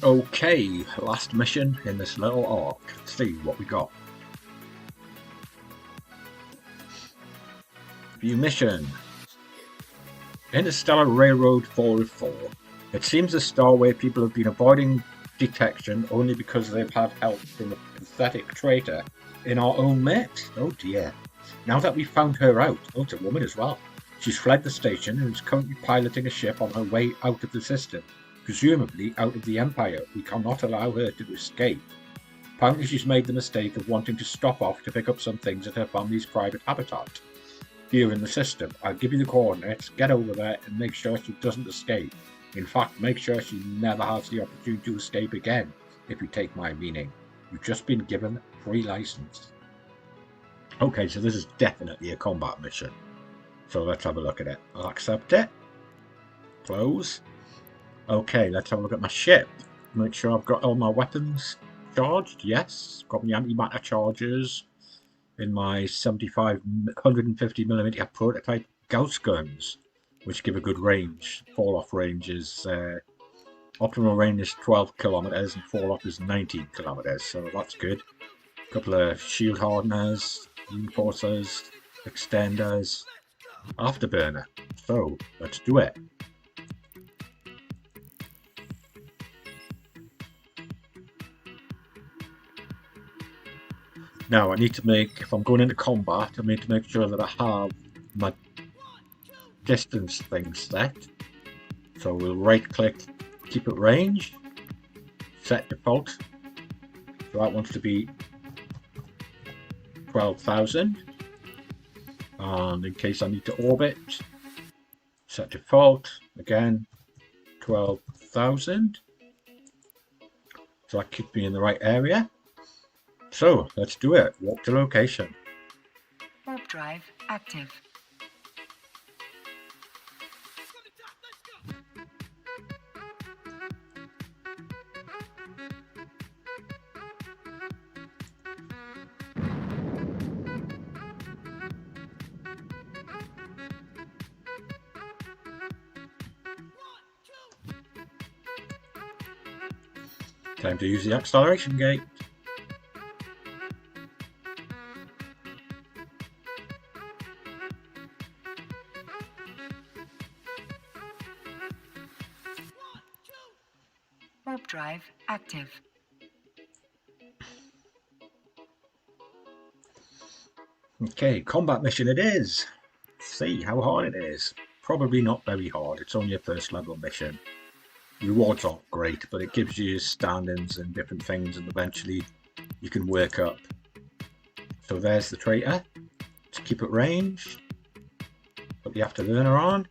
Okay, last mission in this little arc. Let's see what we got. View mission. Interstellar Railroad 404. It seems the Starway people have been avoiding detection only because they've had help from a pathetic traitor in our own mate. Oh dear. Now that we've found her out, oh, it's a woman as well. She's fled the station and is currently piloting a ship on her way out of the system. Presumably out of the Empire. We cannot allow her to escape. Apparently she's made the mistake of wanting to stop off to pick up some things at her family's private habitat. Here in the system, I'll give you the coordinates, get over there and make sure she doesn't escape. In fact, make sure she never has the opportunity to escape again, if you take my meaning. You've just been given free license. Okay, so this is definitely a combat mission. So let's have a look at it. I'll accept it. Close. Okay, let's have a look at my ship. Make sure I've got all my weapons charged. Yes, got my antimatter charges in my 150mm prototype Gauss guns, which give a good range. Fall-off range is optimal range is 12 kilometers and fall-off is 19 kilometers, so that's good. A couple of shield hardeners, reinforcers, extenders, afterburner. So let's do it. Now I need to make, if I'm going into combat, I need to make sure that I have my distance thing set. So we'll right click, keep it range, set default. So that wants to be 12,000. And in case I need to orbit, set default, again, 12,000. So that keeps me in the right area. So, let's do it. Walk to location. Warp drive active. Time to use the acceleration gate. Warp drive active. Okay, combat mission it is. Let's see how hard it is. Probably not very hard. It's only a first level mission. Rewards aren't great, but it gives you standings and different things, and eventually you can work up. So there's the traitor. To keep it ranged, put the afterburner on.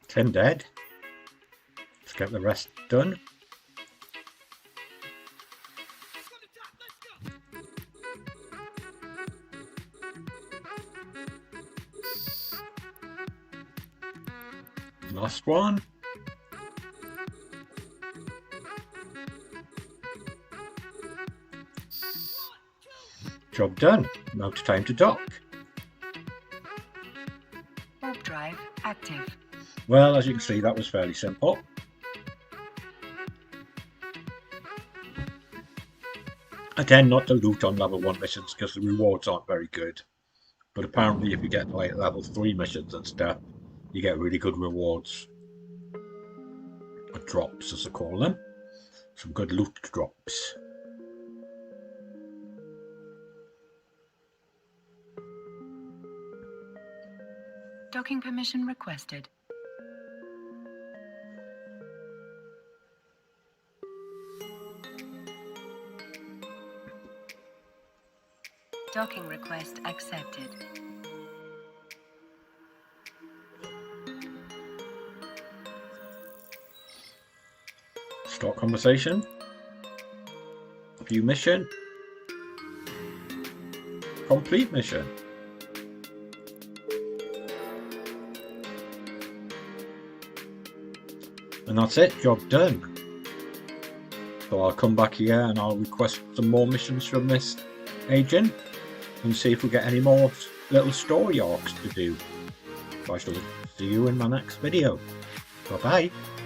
Tim dead. Let's get the rest done. Last one. Job done. Now it's time to dock. Warp drive active. Well, as you can see, that was fairly simple. I tend not to loot on level 1 missions because the rewards aren't very good. But apparently if you get like level 3 missions and stuff, you get really good rewards. Or drops, as they call them. Some good loot drops. Docking permission requested. Docking request accepted. Start conversation. View mission. Complete mission. And that's it, job done. So I'll come back here and I'll request some more missions from this agent and see if we get any more little story arcs to do. So I shall see you in my next video. Bye bye.